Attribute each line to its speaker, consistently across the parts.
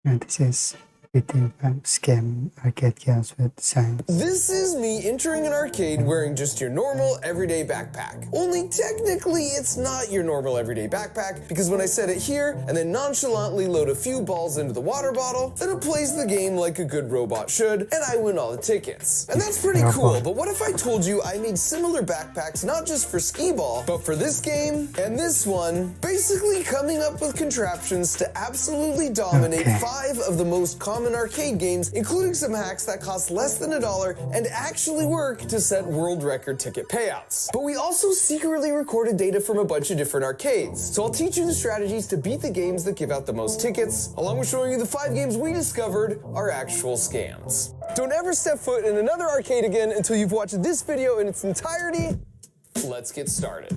Speaker 1: And this is video scam arcade games with science.
Speaker 2: This is me entering an arcade wearing just your normal everyday backpack. Only technically it's not your normal everyday backpack, because when I set it here and then nonchalantly load a few balls into the water bottle, then it plays the game like a good robot should, and I win all the tickets. And that's pretty cool, but what if I told you I made similar backpacks not just for Skeetball, but for this game and this one, basically coming up with contraptions to absolutely dominate 5 of the most common arcade games, including some hacks that cost less than $1 and actually work to set world record ticket payouts. But we also secretly recorded data from a bunch of different arcades, so I'll teach you the strategies to beat the games that give out the most tickets, along with showing you the 5 games we discovered are actual scams. Don't ever step foot in another arcade again until you've watched this video in its entirety. Let's get started.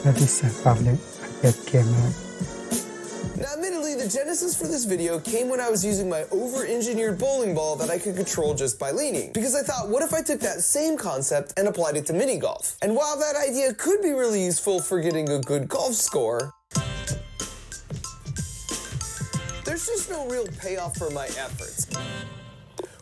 Speaker 1: That is a public arcade game.
Speaker 2: Now, admittedly, the genesis for this video came when I was using my over-engineered bowling ball that I could control just by leaning. Because I thought, what if I took that same concept and applied it to mini golf? And while that idea could be really useful for getting a good golf score, there's just no real payoff for my efforts,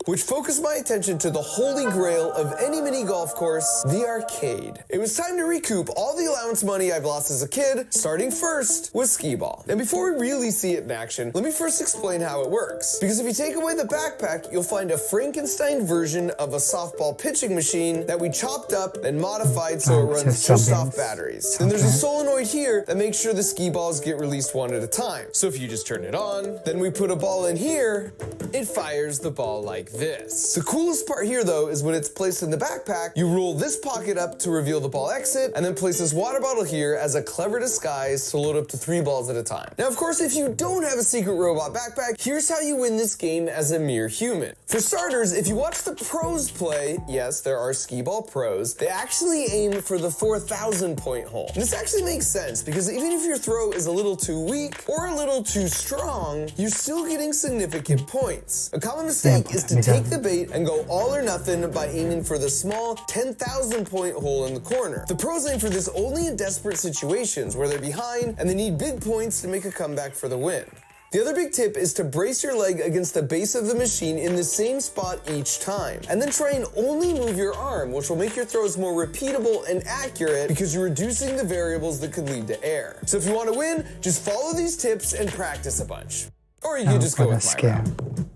Speaker 2: which focused my attention to the holy grail of any mini golf course, the arcade. It was time to recoup all the allowance money I've lost as a kid, starting first with Skeetball. And before we really see it in action, let me first explain how it works. Because if you take away the backpack, you'll find a Frankenstein version of a softball pitching machine that we chopped up and modified so it runs just off batteries. Then there's a solenoid here that makes sure the Skeeballs get released one at a time. So if you just turn it on, then we put a ball in here, it fires the ball like this. The coolest part here, though, is when it's placed in the backpack, you roll this pocket up to reveal the ball exit, and then place this water bottle here as a clever disguise to load up to 3 balls at a time. Now, of course, if you don't have a secret robot backpack, here's how you win this game as a mere human. For starters, if you watch the pros play, yes, there are Skeetball pros, they actually aim for the 4,000 point hole. And this actually makes sense, because even if your throw is a little too weak or a little too strong, you're still getting significant points. A common mistake is to take the bait and go all or nothing by aiming for the small 10,000 point hole in the corner. The pros aim for this only in desperate situations where they're behind and they need big points to make a comeback for the win. The other big tip is to brace your leg against the base of the machine in the same spot each time, and then try and only move your arm, which will make your throws more repeatable and accurate because you're reducing the variables that could lead to error. So if you want to win, just follow these tips and practice a bunch. Or you can just go with my route.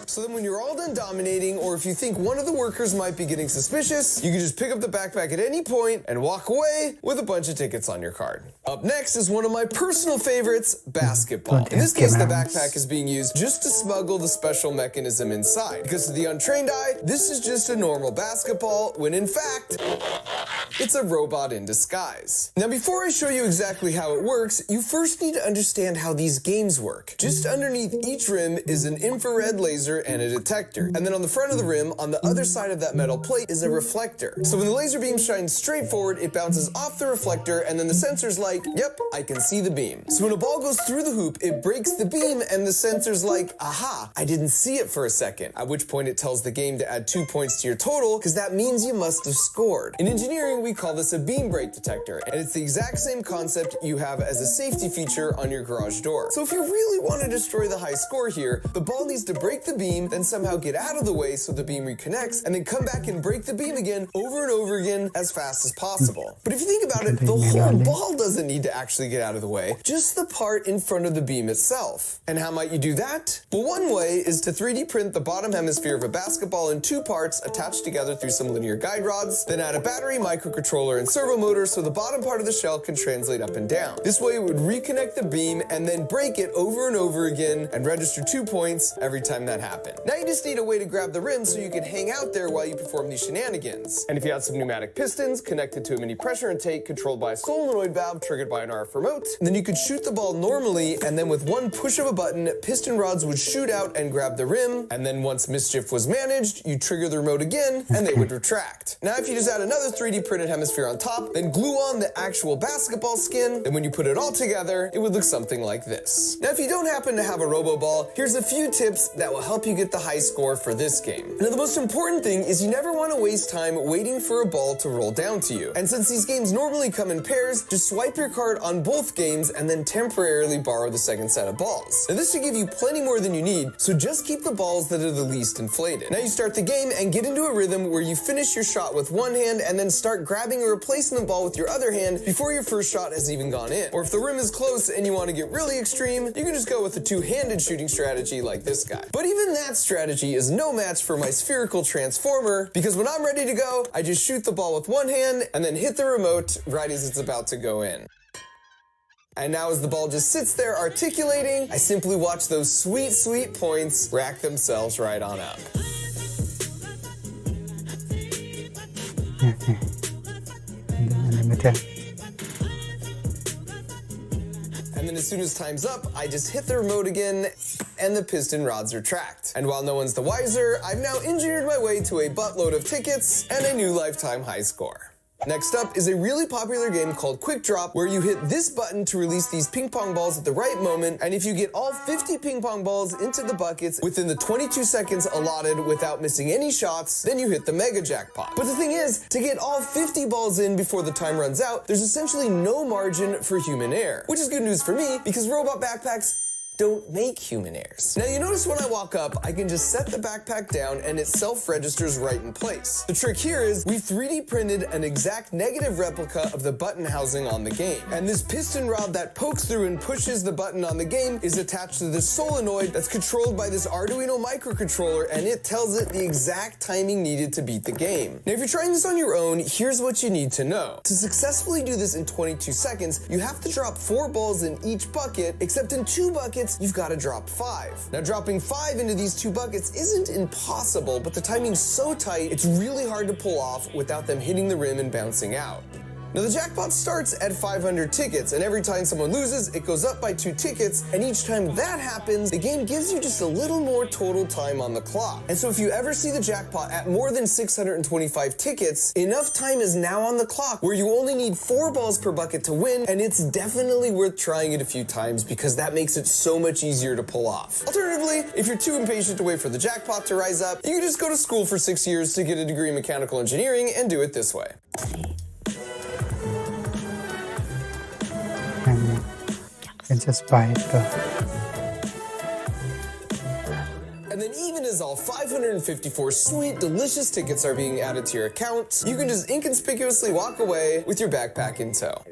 Speaker 2: So then when you're all done dominating, or if you think one of the workers might be getting suspicious, you can just pick up the backpack at any point and walk away with a bunch of tickets on your card. Up next is one of my personal favorites, basketball. In this case, the backpack is being used just to smuggle the special mechanism inside. Because to the untrained eye, this is just a normal basketball, when in fact, it's a robot in disguise. Now, before I show you exactly how it works, you first need to understand how these games work. Just underneath each rim is an infrared laser and a detector. And then on the front of the rim, on the other side of that metal plate, is a reflector. So when the laser beam shines straight forward, it bounces off the reflector, and then the sensor's like, yep, I can see the beam. So when a ball goes through the hoop, it breaks the beam, and the sensor's like, aha, I didn't see it for a second. At which point it tells the game to add 2 points to your total, because that means you must have scored. In engineering, we call this a beam break detector, and it's the exact same concept you have as a safety feature on your garage door. So if you really want to destroy the high score here, the ball needs to break the beam, then somehow get out of the way so the beam reconnects, and then come back and break the beam again over and over again as fast as possible. But if you think about it, the whole ball doesn't need to actually get out of the way, just the part in front of the beam itself. And how might you do that? Well, one way is to 3D print the bottom hemisphere of a basketball in 2 parts attached together through some linear guide rods, then add a battery, microcontroller, and servo motor so the bottom part of the shell can translate up and down. This way it would reconnect the beam and then break it over and over again and register 2 points every time that happens. Now you just need a way to grab the rim so you can hang out there while you perform these shenanigans. And if you had some pneumatic pistons connected to a mini pressure intake controlled by a solenoid valve triggered by an RF remote, then you could shoot the ball normally, and then with one push of a button, piston rods would shoot out and grab the rim, and then once mischief was managed, you trigger the remote again, and they would retract. Now if you just add another 3D printed transparent hemisphere on top, then glue on the actual basketball skin, and when you put it all together, it would look something like this. Now, if you don't happen to have a Robo Ball, here's a few tips that will help you get the high score for this game. Now, the most important thing is you never want to waste time waiting for a ball to roll down to you. And since these games normally come in pairs, just swipe your card on both games and then temporarily borrow the second set of balls. Now, this should give you plenty more than you need, so just keep the balls that are the least inflated. Now, you start the game and get into a rhythm where you finish your shot with one hand and then start grabbing or replacing the ball with your other hand before your first shot has even gone in. Or if the rim is close and you want to get really extreme, you can just go with a two-handed shooting strategy like this guy. But even that strategy is no match for my spherical transformer, because when I'm ready to go, I just shoot the ball with one hand and then hit the remote right as it's about to go in. And now as the ball just sits there articulating, I simply watch those sweet, sweet points rack themselves right on up.
Speaker 1: Okay. Unlimited.
Speaker 2: And then as soon as time's up, I just hit the remote again, and the piston rods are tracked. And while no one's the wiser, I've now engineered my way to a buttload of tickets and a new lifetime high score. Next up is a really popular game called Quick Drop, where you hit this button to release these ping pong balls at the right moment, and if you get all 50 ping pong balls into the buckets within the 22 seconds allotted without missing any shots, then you hit the mega jackpot. But the thing is, to get all 50 balls in before the time runs out, there's essentially no margin for human error, which is good news for me because robot backpacks don't make human errors. Now you notice when I walk up, I can just set the backpack down and it self-registers right in place. The trick here is we've 3D printed an exact negative replica of the button housing on the game. And this piston rod that pokes through and pushes the button on the game is attached to this solenoid that's controlled by this Arduino microcontroller, and it tells it the exact timing needed to beat the game. Now if you're trying this on your own, here's what you need to know. To successfully do this in 22 seconds, you have to drop 4 balls in each bucket, except in 2 buckets, you've got to drop 5. Now dropping 5 into these 2 buckets isn't impossible, but the timing's so tight, it's really hard to pull off without them hitting the rim and bouncing out. Now the jackpot starts at 500 tickets, and every time someone loses, it goes up by 2 tickets, and each time that happens, the game gives you just a little more total time on the clock. And so if you ever see the jackpot at more than 625 tickets, enough time is now on the clock where you only need 4 balls per bucket to win, and it's definitely worth trying it a few times because that makes it so much easier to pull off. Alternatively, if you're too impatient to wait for the jackpot to rise up, you can just go to school for 6 years to get a degree in mechanical engineering and do it this way.
Speaker 1: And you can just buy it.
Speaker 2: And then even as all 554 sweet, delicious tickets are being added to your account, you can just inconspicuously walk away with your backpack in tow.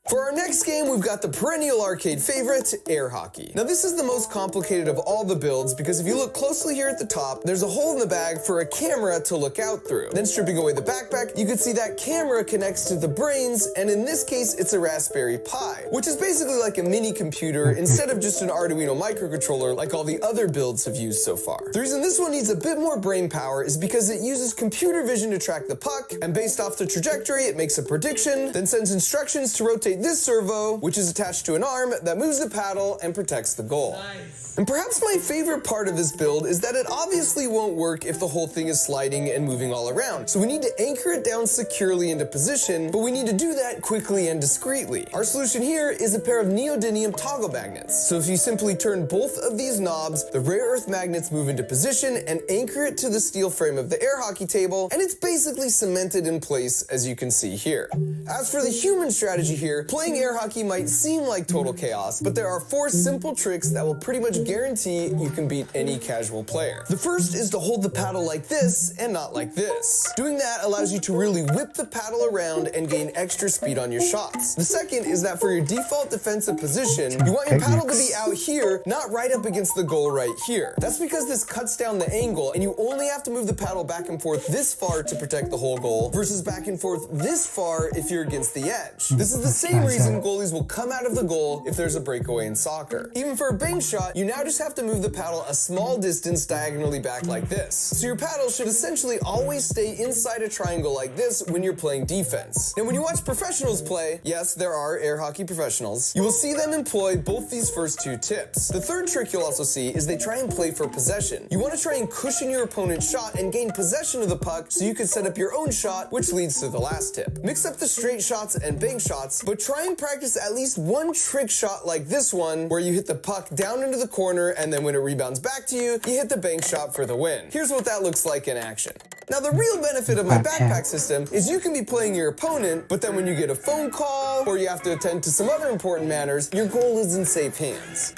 Speaker 2: For our next game, we've got the perennial arcade favorite, air hockey. Now this is the most complicated of all the builds because if you look closely here at the top, there's a hole in the bag for a camera to look out through. Then stripping away the backpack, you can see that camera connects to the brains, and in this case, it's a Raspberry Pi, which is basically like a mini computer instead of just an Arduino microcontroller like all the other builds have used so far. The reason this one needs a bit more brain power is because it uses computer vision to track the puck, and based off the trajectory, it makes a prediction, then sends instructions to rotate this servo, which is attached to an arm that moves the paddle and protects the goal. Nice. And perhaps my favorite part of this build is that it obviously won't work if the whole thing is sliding and moving all around. So we need to anchor it down securely into position, but we need to do that quickly and discreetly. Our solution here is a pair of neodymium toggle magnets. So if you simply turn both of these knobs, the rare earth magnets move into position and anchor it to the steel frame of the air hockey table, and it's basically cemented in place as you can see here. As for the human strategy here, playing air hockey might seem like total chaos, but there are 4 simple tricks that will pretty much guarantee you can beat any casual player. The first is to hold the paddle like this and not like this. Doing that allows you to really whip the paddle around and gain extra speed on your shots. The second is that for your default defensive position, you want your paddle to be out here, not right up against the goal right here. That's because this cuts down the angle, and you only have to move the paddle back and forth this far to protect the whole goal, versus back and forth this far if you're against the edge. This is the same same reason goalies will come out of the goal if there's a breakaway in soccer. Even for a bank shot, you now just have to move the paddle a small distance diagonally back like this. So your paddle should essentially always stay inside a triangle like this when you're playing defense. Now when you watch professionals play, yes, there are air hockey professionals, you will see them employ both these first two tips. The third trick you'll also see is they try and play for possession. You want to try and cushion your opponent's shot and gain possession of the puck so you can set up your own shot, which leads to the last tip. Mix up the straight shots and bank shots, but try and practice at least one trick shot like this one where you hit the puck down into the corner and then when it rebounds back to you, you hit the bank shot for the win. Here's what that looks like in action. Now the real benefit of my backpack system is you can be playing your opponent, but then when you get a phone call or you have to attend to some other important matters, your goal is in safe hands.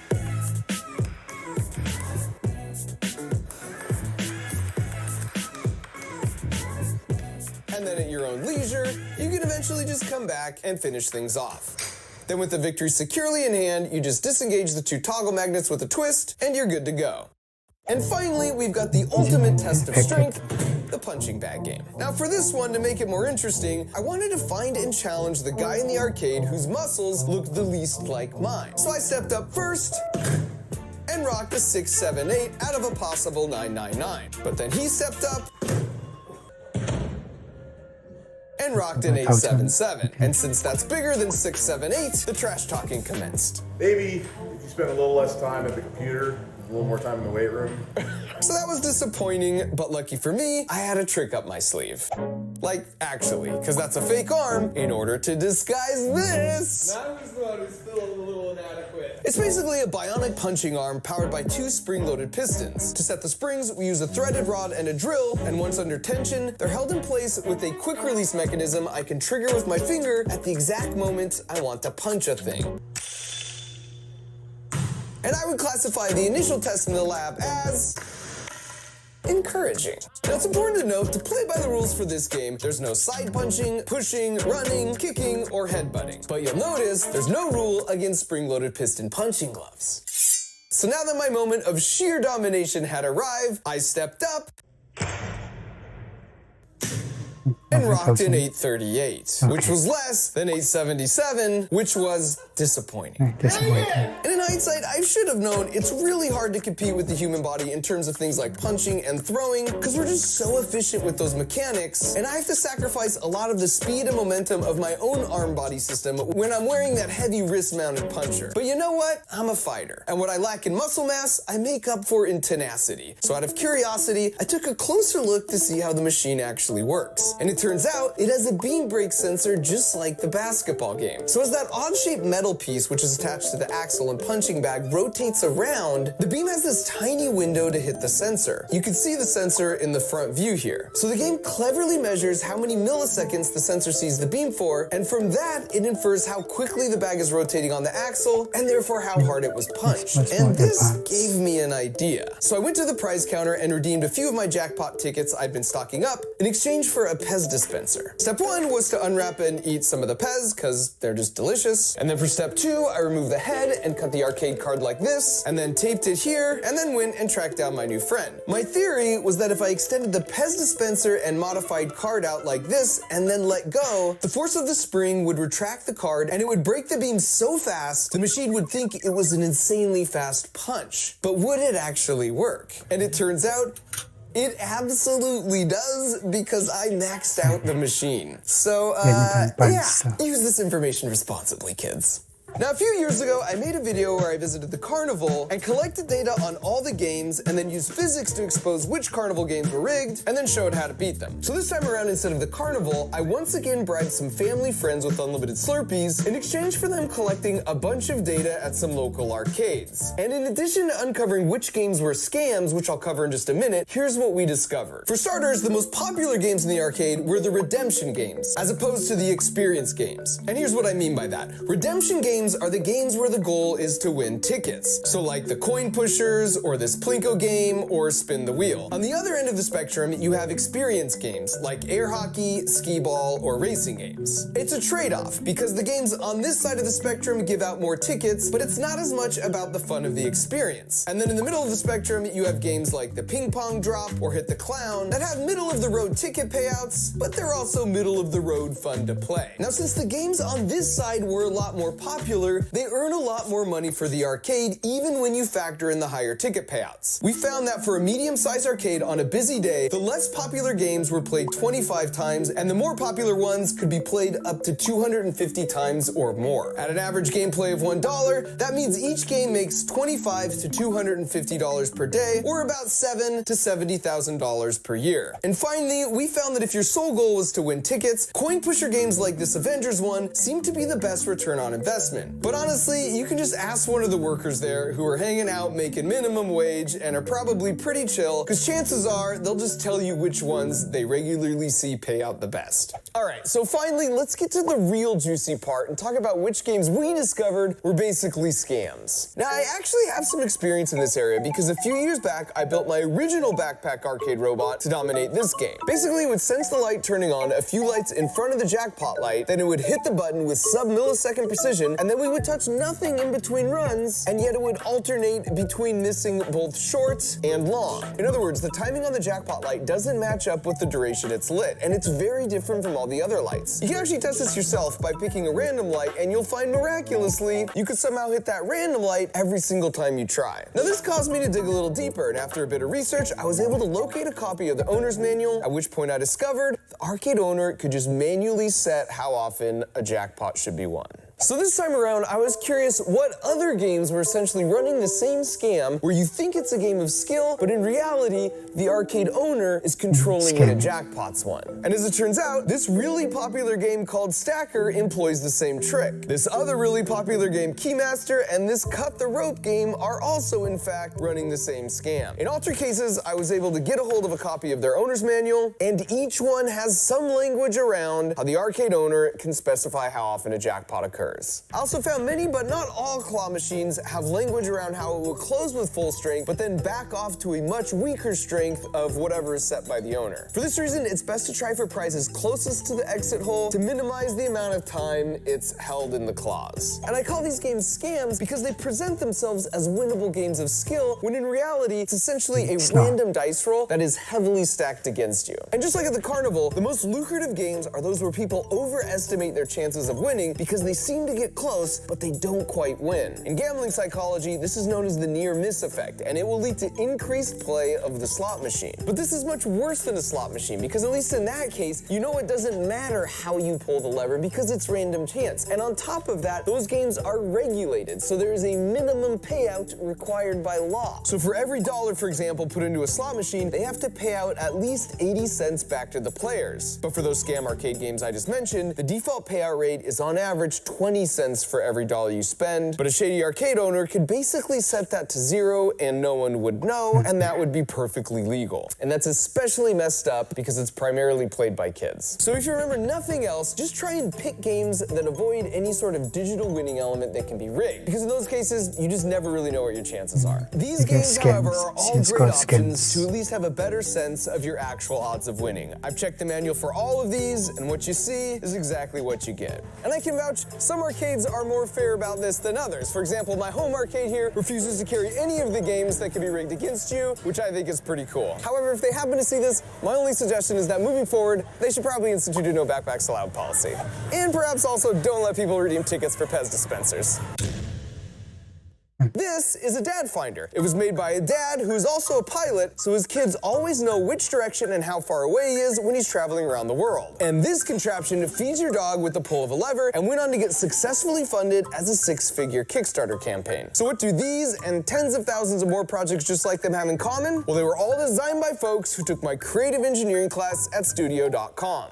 Speaker 2: And then at your own leisure, you can eventually just come back and finish things off. Then with the victory securely in hand, you just disengage the two toggle magnets with a twist, and you're good to go. And finally, we've got the ultimate test of strength, the punching bag game. Now for this one, to make it more interesting, I wanted to find and challenge the guy in the arcade whose muscles looked the least like mine. So I stepped up first and rocked a 678 out of a possible 999. But then he stepped up and rocked an 877. And since that's bigger than 678, the trash talking commenced.
Speaker 3: Maybe if you spend a little less time at the computer, a little more time in the weight room.
Speaker 2: So that was disappointing, but lucky for me, I had a trick up my sleeve. Like, actually, because that's a fake arm in order to disguise this.
Speaker 4: That was the one who's still a little inadequate.
Speaker 2: It's basically a bionic punching arm powered by two spring-loaded pistons. To set the springs, we use a threaded rod and a drill, and once under tension, they're held in place with a quick-release mechanism I can trigger with my finger at the exact moment I want to punch a thing. And I would classify the initial test in the lab as encouraging. Now it's important to note, to play by the rules for this game, there's no side punching, pushing, running, kicking, or headbutting. But you'll notice there's no rule against spring-loaded piston punching gloves. So now that my moment of sheer domination had arrived, I stepped up and rocked an 838, which was less than 877, which was disappointing. And in hindsight, I should have known it's really hard to compete with the human body in terms of things like punching and throwing, because we're just so efficient with those mechanics, and I have to sacrifice a lot of the speed and momentum of my own arm body system when I'm wearing that heavy wrist-mounted puncher. But you know what? I'm a fighter, and what I lack in muscle mass, I make up for in tenacity. So out of curiosity, I took a closer look to see how the machine actually works. And it turns out it has a beam brake sensor just like the basketball game. So as that odd-shaped metal piece, which is attached to the axle and punching bag, rotates around, the beam has this tiny window to hit the sensor. You can see the sensor in the front view here. So the game cleverly measures how many milliseconds the sensor sees the beam for, and from that, it infers how quickly the bag is rotating on the axle, and therefore how hard it was punched. And this gave me an idea. So I went to the prize counter and redeemed a few of my jackpot tickets I'd been stocking up in exchange for a Pez dispenser. Step one was to unwrap and eat some of the Pez, because they're just delicious. And then for step two, I removed the head and cut the arcade card like this, and then taped it here, and then went and tracked down my new friend. My theory was that if I extended the Pez dispenser and modified card out like this, and then let go, the force of the spring would retract the card, and it would break the beam so fast, the machine would think it was an insanely fast punch. But would it actually work? And it turns out, it absolutely does, because I maxed out the machine. So, yeah, use this information responsibly, kids. Now, a few years ago, I made a video where I visited the carnival and collected data on all the games and then used physics to expose which carnival games were rigged and then showed how to beat them. So this time around, instead of the carnival, I once again bribed some family friends with unlimited Slurpees in exchange for them collecting a bunch of data at some local arcades. And in addition to uncovering which games were scams, which I'll cover in just a minute, here's what we discovered. For starters, the most popular games in the arcade were the redemption games, as opposed to the experience games. And here's what I mean by that. Redemption games games are the games where the goal is to win tickets. So like the coin pushers, or this Plinko game, or spin the wheel. On the other end of the spectrum, you have experience games like air hockey, skee-ball, or racing games. It's a trade-off, because the games on this side of the spectrum give out more tickets, but it's not as much about the fun of the experience. And then in the middle of the spectrum, you have games like the ping pong drop or hit the clown that have middle of the road ticket payouts, but they're also middle of the road fun to play. Now, since the games on this side were a lot more popular, they earn a lot more money for the arcade, even when you factor in the higher ticket payouts. We found that for a medium-sized arcade on a busy day, the less popular games were played 25 times, and the more popular ones could be played up to 250 times or more. At an average gameplay of $1, that means each game makes $25 to $250 per day, or about $7,000 to $70,000 per year. And finally, we found that if your sole goal was to win tickets, coin pusher games like this Avengers one seem to be the best return on investment. But honestly, you can just ask one of the workers there who are hanging out making minimum wage and are probably pretty chill, because chances are they'll just tell you which ones they regularly see pay out the best. Alright, so finally, let's get to the real juicy part and talk about which games we discovered were basically scams. Now, I actually have some experience in this area because a few years back, I built my original backpack arcade robot to dominate this game. Basically, it would sense the light turning on a few lights in front of the jackpot light, then it would hit the button with sub-millisecond precision, and then we would touch nothing in between runs, and yet it would alternate between missing both short and long. In other words, the timing on the jackpot light doesn't match up with the duration it's lit, and it's very different from all the other lights. You can actually test this yourself by picking a random light, and you'll find miraculously, you could somehow hit that random light every single time you try. Now, this caused me to dig a little deeper, and after a bit of research, I was able to locate a copy of the owner's manual, at which point I discovered the arcade owner could just manually set how often a jackpot should be won. So this time around, I was curious what other games were essentially running the same scam where you think it's a game of skill, but in reality, the arcade owner is controlling when a jackpot's won. And as it turns out, this really popular game called Stacker employs the same trick. This other really popular game, Keymaster, and this Cut the Rope game are also, in fact, running the same scam. In all three cases, I was able to get a hold of a copy of their owner's manual, and each one has some language around how the arcade owner can specify how often a jackpot occurs. I also found many, but not all, claw machines have language around how it will close with full strength, but then back off to a much weaker strength of whatever is set by the owner. For this reason, it's best to try for prizes closest to the exit hole to minimize the amount of time it's held in the claws. And I call these games scams because they present themselves as winnable games of skill, when in reality, it's essentially a random dice roll that is heavily stacked against you. And just like at the carnival, the most lucrative games are those where people overestimate their chances of winning because they seem to get close, but they don't quite win. In gambling psychology, this is known as the near-miss effect, and it will lead to increased play of the slot machine. But this is much worse than a slot machine, because at least in that case, you know it doesn't matter how you pull the lever because it's random chance. And on top of that, those games are regulated, so there is a minimum payout required by law. So for every dollar, for example, put into a slot machine, they have to pay out at least 80 cents back to the players. But for those scam arcade games I just mentioned, the default payout rate is on average 20 cents for every dollar you spend, but a shady arcade owner could basically set that to 0 and no one would know, and that would be perfectly legal. And that's especially messed up because it's primarily played by kids. So if you remember nothing else, just try and pick games that avoid any sort of digital winning element that can be rigged, because in those cases, you just never really know what your chances are. These games, however, are all great options to at least have a better sense of your actual odds of winning. I've checked the manual for all of these, and what you see is exactly what you get. And I can vouch, some arcades are more fair about this than others. For example, my home arcade here refuses to carry any of the games that can be rigged against you, which I think is pretty cool. However, if they happen to see this, my only suggestion is that moving forward, they should probably institute a no backpacks allowed policy. And perhaps also don't let people redeem tickets for Pez dispensers. This is a dad finder. It was made by a dad who's also a pilot, so his kids always know which direction and how far away he is when he's traveling around the world. And this contraption feeds your dog with the pull of a lever and went on to get successfully funded as a 6-figure Kickstarter campaign. So what do these and tens of thousands of more projects just like them have in common? Well, they were all designed by folks who took my creative engineering class at studio.com.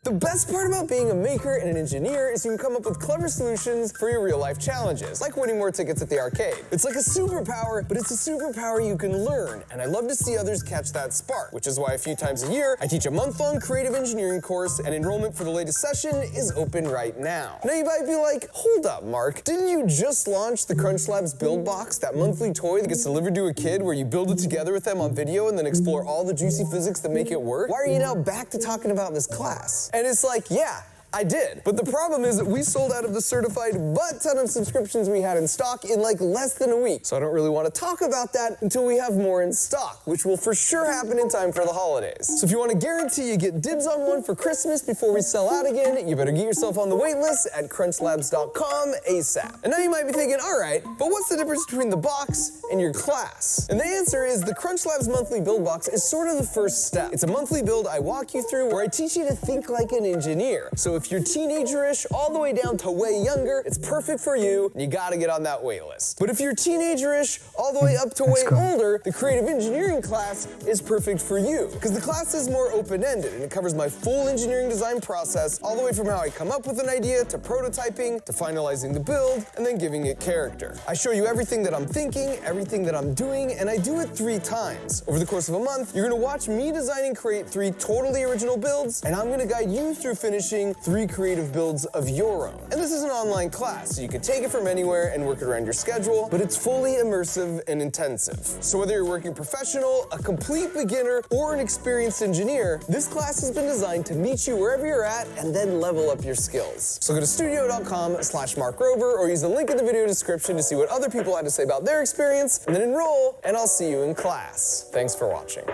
Speaker 2: The best part about being a maker and an engineer is you can come up with clever solutions for your real-life challenges, like winning more tickets at the arcade. It's like a superpower, but it's a superpower you can learn, and I love to see others catch that spark, which is why a few times a year, I teach a month-long creative engineering course, and enrollment for the latest session is open right now. Now you might be like, hold up, Mark, didn't you just launch the Crunch Labs Build Box, that monthly toy that gets delivered to a kid where you build it together with them on video and then explore all the juicy physics that make it work? Why are you now back to talking about this class? And it's like, yeah, I did. But the problem is that we sold out of the certified butt ton of subscriptions we had in stock in like less than a week. So I don't really want to talk about that until we have more in stock, which will for sure happen in time for the holidays. So if you want to guarantee you get dibs on one for Christmas before we sell out again, you better get yourself on the wait list at crunchlabs.com ASAP. And now you might be thinking, all right, but what's the difference between the box and your class? And the answer is the Crunch Labs monthly build box is sort of the first step. It's a monthly build I walk you through where I teach you to think like an engineer. So if you're teenager-ish all the way down to way younger, it's perfect for you, and you gotta get on that wait list. But if you're teenager-ish all the way up to way older, the creative engineering class is perfect for you, because the class is more open-ended, and it covers my full engineering design process, all the way from how I come up with an idea, to prototyping, to finalizing the build, and then giving it character. I show you everything that I'm thinking, everything that I'm doing, and I do it 3 times. Over the course of a month, you're gonna watch me design and create 3 totally original builds, and I'm gonna guide you through finishing 3 creative builds of your own. And this is an online class, so you can take it from anywhere and work it around your schedule, but it's fully immersive and intensive. So whether you're working professional, a complete beginner, or an experienced engineer, this class has been designed to meet you wherever you're at and then level up your skills. So go to studio.com/markrober or use the link in the video description to see what other people had to say about their experience, and then enroll, and I'll see you in class. Thanks for watching.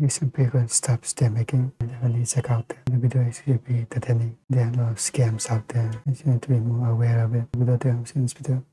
Speaker 1: Some people stop stem making. Definitely check out them. The video is really entertaining. There are a lot of scams out there. You need to be more aware of it. Video terms in this video.